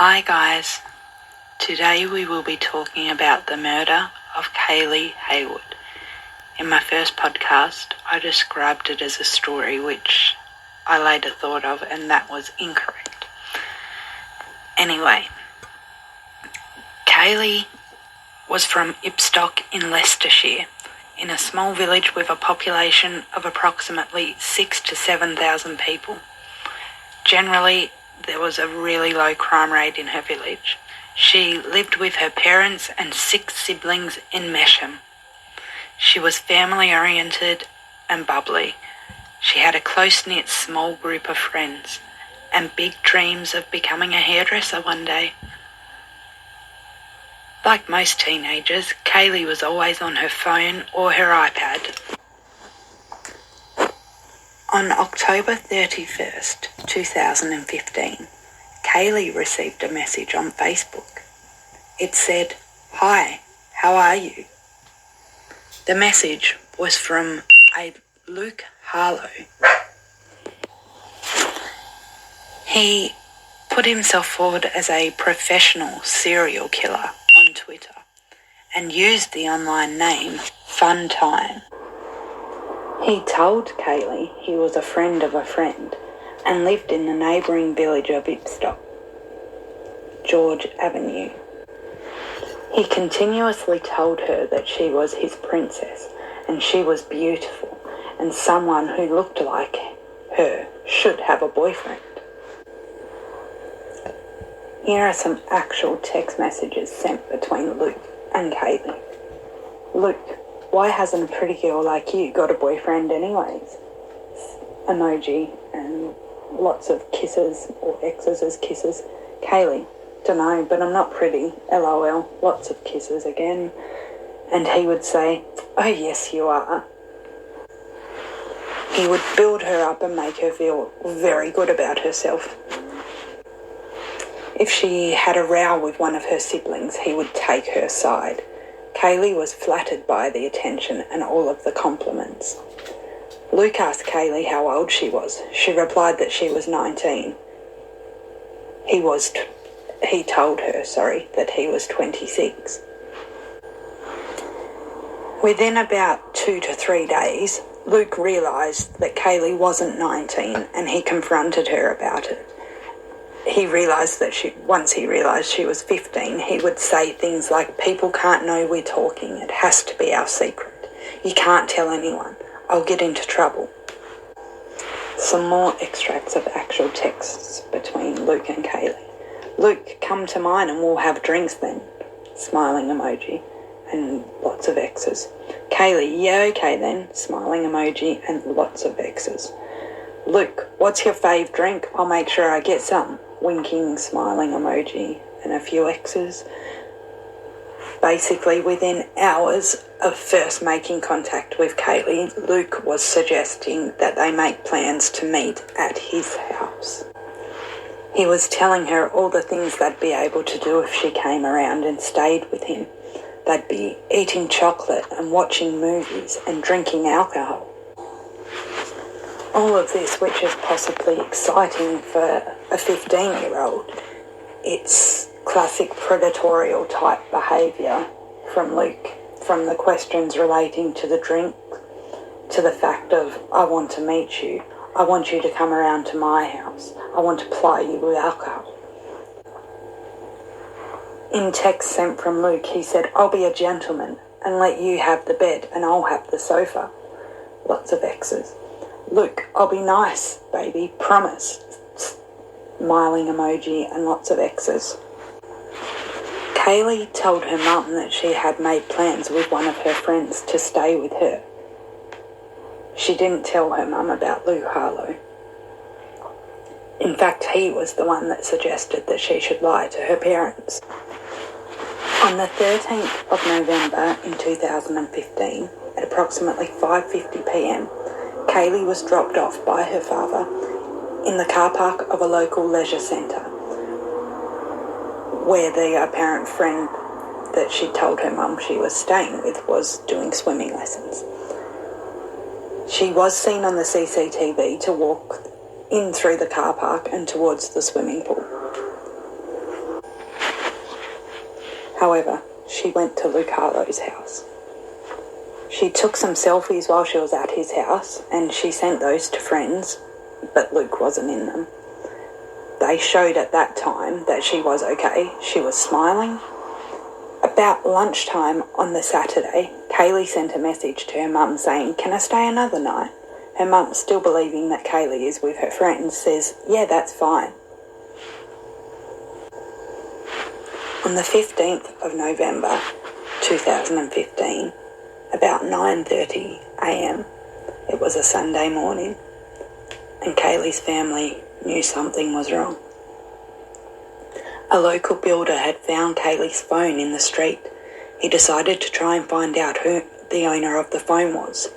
Hi guys, today we will be talking about the murder of Kayleigh Haywood. In my first podcast, I described it as a story which I later thought of, and that was incorrect. Anyway, Kayleigh was from Ipstock in Leicestershire, in a small village with a population of approximately 6,000 to 7,000 people. Generally, there was a really low crime rate in her village. She lived with her parents and 6 siblings in Mesham. She was family-oriented and bubbly. She had a close-knit small group of friends and big dreams of becoming a hairdresser one day. Like most teenagers, Kayleigh was always on her phone or her iPad. On October 31st, 2015, Kayleigh received a message on Facebook. It said, "Hi, how are you?" The message was from a Luke Harlow. He put himself forward as a professional serial killer on Twitter and used the online name Funtime. He told Kayleigh he was a friend of a friend and lived in the neighbouring village of Ipstock, George Avenue. He continuously told her that she was his princess and she was beautiful and someone who looked like her should have a boyfriend. Here are some actual text messages sent between Luke and Kayleigh. Luke, why hasn't a pretty girl like you got a boyfriend anyways? Emoji and lots of kisses or X's as kisses. Kayleigh, dunno, but I'm not pretty. LOL, lots of kisses again. And he would say, oh yes you are. He would build her up and make her feel very good about herself. If she had a row with one of her siblings, he would take her side. Kayleigh was flattered by the attention and all of the compliments. Luke asked Kayleigh how old she was. She replied that she was 19. He told her that he was 26. Within about 2 to 3 days, Luke realised that Kayleigh wasn't 19 and he confronted her about it. Once he realised she was 15, he would say things like, people can't know we're talking, it has to be our secret. You can't tell anyone, I'll get into trouble. Some more extracts of actual texts between Luke and Kayleigh. Luke, come to mine and we'll have drinks then. Smiling emoji and lots of X's. Kayleigh, yeah okay then. Smiling emoji and lots of X's. Luke, what's your fave drink? I'll make sure I get some. Winking, smiling emoji and a few X's. Basically, within hours of first making contact with Kayleigh, Luke was suggesting that they make plans to meet at his house. He was telling her all the things they'd be able to do if she came around and stayed with him. They'd be eating chocolate and watching movies and drinking alcohol. All of this, which is possibly exciting for a 15-year-old, it's classic predatorial type behaviour from Luke, from the questions relating to the drink, to the fact of, I want to meet you, I want you to come around to my house, I want to ply you with alcohol. In text sent from Luke, he said, I'll be a gentleman and let you have the bed and I'll have the sofa. Lots of X's. Luke, I'll be nice, baby, promise. Smiling emoji and lots of X's. Kayleigh told her mum that she had made plans with one of her friends to stay with her. She didn't tell her mum about Luke Harlow. In fact, he was the one that suggested that she should lie to her parents. On the 13th of November in 2015, at approximately 5:50 p.m, Kayleigh was dropped off by her father in the car park of a local leisure centre where the apparent friend that she told her mum she was staying with was doing swimming lessons. She was seen on the CCTV to walk in through the car park and towards the swimming pool. However, she went to Luke Harlow's house. She took some selfies while she was at his house, and she sent those to friends, but Luke wasn't in them. They showed at that time that she was okay. She was smiling. About lunchtime on the Saturday, Kaylee sent a message to her mum saying, "Can I stay another night?" Her mum, still believing that Kaylee is with her friends, says, "Yeah, that's fine." On the 15th of November 2015, about 9:30 a.m, it was a Sunday morning, and Kaylee's family knew something was wrong. A local builder had found Kaylee's phone in the street. He decided to try and find out who the owner of the phone was.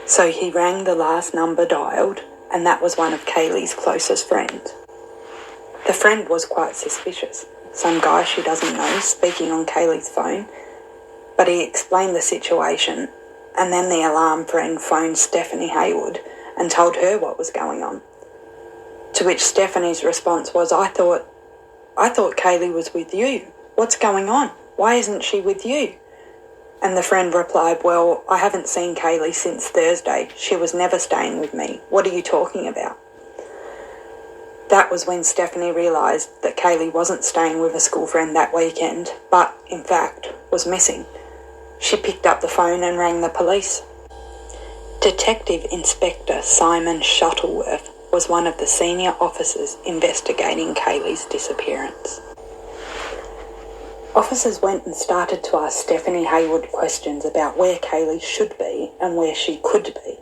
So he rang the last number dialed, and that was one of Kaylee's closest friends. The friend was quite suspicious. Some guy she doesn't know speaking on Kaylee's phone, but he explained the situation, and then the alarm friend phoned Stephen Haywood and told her what was going on. To which Stephanie's response was, I thought Kaylee was with you. What's going on? Why isn't she with you?" And the friend replied, "Well, I haven't seen Kaylee since Thursday. She was never staying with me. What are you talking about?" That was when Stephanie realised that Kaylee wasn't staying with a school friend that weekend, but, in fact, was missing. She picked up the phone and rang the police. Detective Inspector Simon Shuttleworth was one of the senior officers investigating Kaylee's disappearance. Officers went and started to ask Stephanie Haywood questions about where Kaylee should be and where she could be.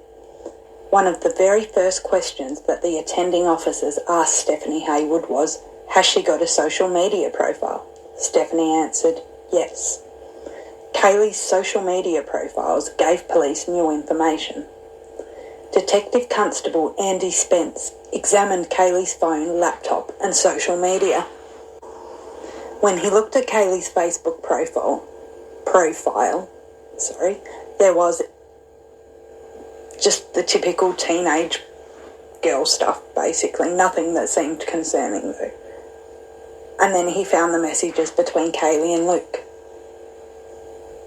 One of the very first questions that the attending officers asked Stephanie Haywood was, "Has she got a social media profile?" Stephanie answered, "Yes." Kaylee's social media profiles gave police new information. Detective Constable Andy Spence examined Kaylee's phone, laptop and social media. When he looked at Kaylee's Facebook profile, there was just the typical teenage girl stuff, basically. Nothing that seemed concerning, though. And then he found the messages between Kaylee and Luke.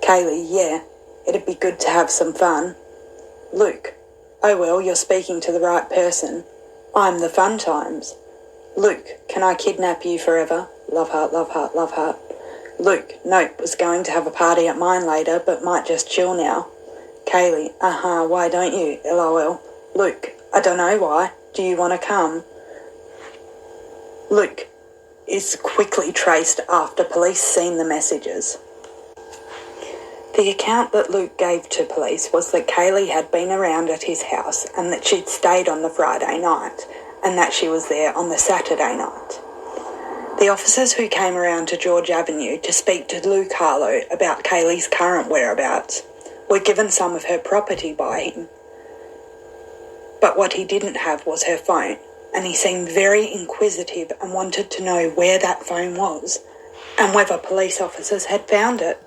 Kaylee, "Yeah, it'd be good to have some fun." Luke, "Oh well, you're speaking to the right person. I'm the fun times." Luke, "Can I kidnap you forever?" Love heart, love heart, love heart. Luke, "Nope, was going to have a party at mine later, but might just chill now." Kaylee, "Why don't you? LOL. Luke, "I don't know why. Do you want to come?" Luke is quickly traced after police seen the messages. The account that Luke gave to police was that Kaylee had been around at his house and that she'd stayed on the Friday night and that she was there on the Saturday night. The officers who came around to George Avenue to speak to Luke Harlow about Kaylee's current whereabouts were given some of her property by him. But what he didn't have was her phone, and he seemed very inquisitive and wanted to know where that phone was and whether police officers had found it.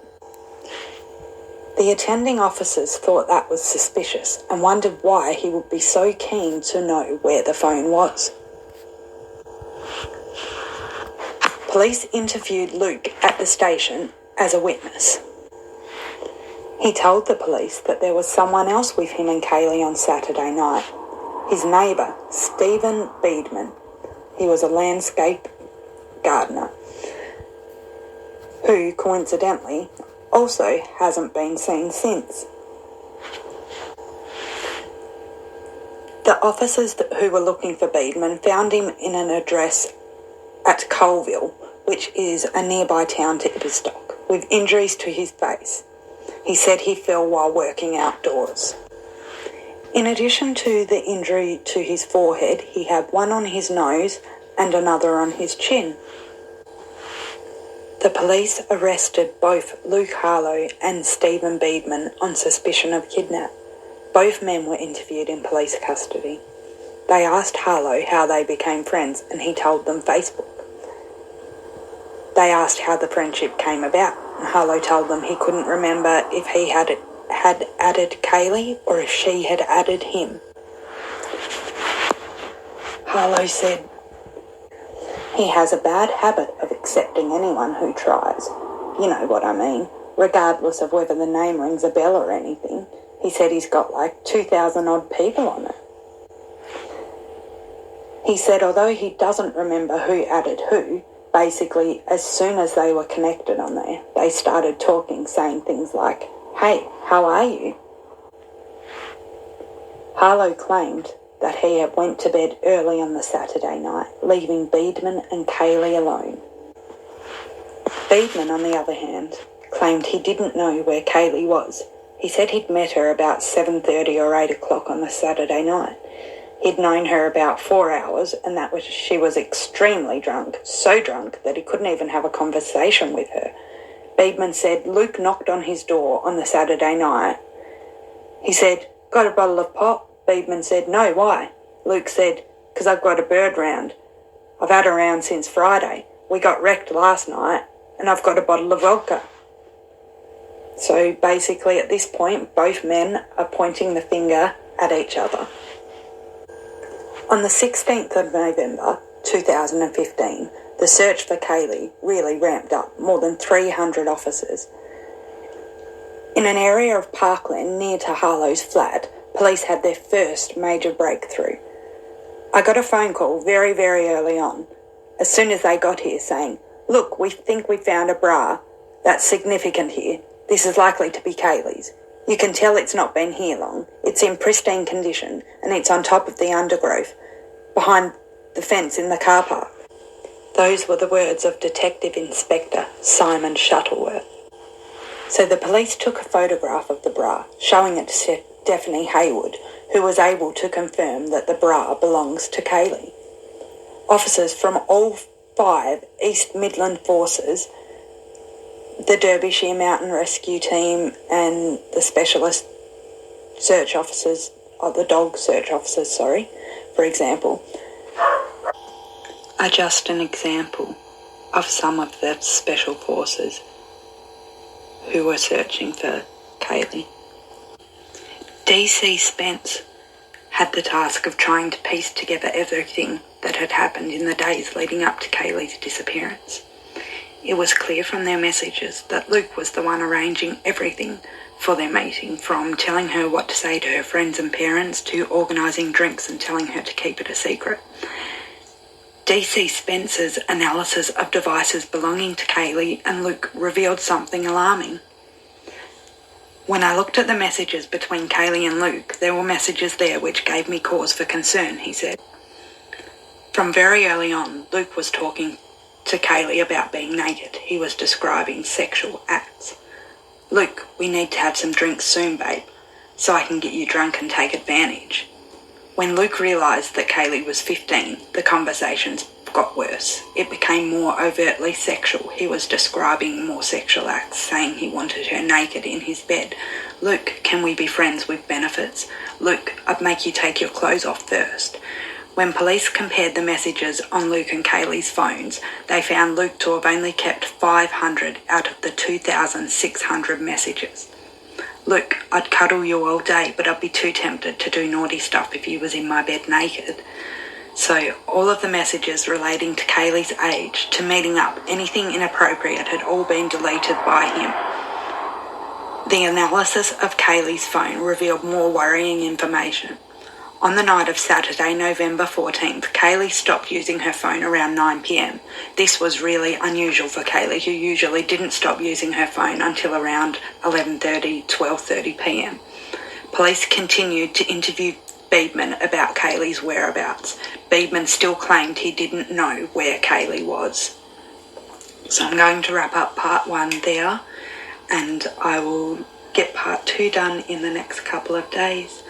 The attending officers thought that was suspicious and wondered why he would be so keen to know where the phone was. Police interviewed Luke at the station as a witness. He told the police that there was someone else with him and Kaylee on Saturday night. His neighbour, Stephen Beadman. He was a landscape gardener who, coincidentally, also hasn't been seen since. The officers who were looking for Beadman found him in an address at Colville, which is a nearby town to Ibstock, with injuries to his face. He said he fell while working outdoors. In addition to the injury to his forehead, he had one on his nose and another on his chin. The police arrested both Luke Harlow and Stephen Beadman on suspicion of kidnap. Both men were interviewed in police custody. They asked Harlow how they became friends, and he told them Facebook. They asked how the friendship came about, and Harlow told them he couldn't remember if he had added Kaylee or if she had added him. Harlow said He has a bad habit of accepting anyone who tries. You know what I mean, regardless of whether the name rings a bell or anything. He said he's got like 2,000 odd people on it. He said although he doesn't remember who added who, basically as soon as they were connected on there, they started talking, saying things like, "Hey, how are you?" Harlow claimed that he had went to bed early on the Saturday night, leaving Beadman and Kaylee alone. Beadman, on the other hand, claimed he didn't know where Kaylee was. He said he'd met her about 7:30 or 8 o'clock on the Saturday night. He'd known her about 4 hours, and that was she was extremely drunk, so drunk that he couldn't even have a conversation with her. Beadman said Luke knocked on his door on the Saturday night. He said, "Got a bottle of pop?" Beadman said, "No, why?" Luke said, "'Cause I've got a bird round. I've had a round since Friday. We got wrecked last night, and I've got a bottle of vodka." So basically at this point, both men are pointing the finger at each other. On the 16th of November 2015, the search for Kaylee really ramped up, more than 300 officers. In an area of Parkland near to Harlow's flat, police had their first major breakthrough. I got a phone call very, very early on, as soon as they got here, saying, "Look, we think we found a bra. That's significant here. This is likely to be Kaylee's. You can tell it's not been here long. It's in pristine condition, and it's on top of the undergrowth, behind the fence in the car park." Those were the words of Detective Inspector Simon Shuttleworth. So the police took a photograph of the bra, showing it to Kayleigh Haywood, who was able to confirm that the bra belongs to Kaylee. Officers from all 5 East Midland forces, the Derbyshire Mountain Rescue Team and the specialist search officers, or the dog search officers, for example, are just an example of some of the special forces who were searching for Kaylee. DC Spence had the task of trying to piece together everything that had happened in the days leading up to Kaylee's disappearance. It was clear from their messages that Luke was the one arranging everything for their meeting, from telling her what to say to her friends and parents to organising drinks and telling her to keep it a secret. DC Spence's analysis of devices belonging to Kaylee and Luke revealed something alarming. When I looked at the messages between Kaylee and Luke, there were messages there which gave me cause for concern, he said. From very early on, Luke was talking to Kaylee about being naked. He was describing sexual acts. "Luke, we need to have some drinks soon, babe, so I can get you drunk and take advantage." When Luke realised that Kaylee was 15, the conversations got worse. It became more overtly sexual. He was describing more sexual acts, saying he wanted her naked in his bed. "Luke, can we be friends with benefits? Luke, I'd make you take your clothes off first." When police compared the messages on Luke and Kaylee's phones, they found Luke to have only kept 500 out of the 2,600 messages. "Luke, I'd cuddle you all day, but I'd be too tempted to do naughty stuff if you was in my bed naked." So all of the messages relating to Kaylee's age, to meeting up, anything inappropriate had all been deleted by him. The analysis of Kaylee's phone revealed more worrying information. On the night of Saturday, November 14th, Kaylee stopped using her phone around 9 p.m. This was really unusual for Kaylee, who usually didn't stop using her phone until around 11:30, 12:30 p.m. Police continued to interview Beadman about Kaylee's whereabouts. Beadman still claimed he didn't know where Kaylee was. So I'm going to wrap up part 1 there, and I will get part 2 done in the next couple of days.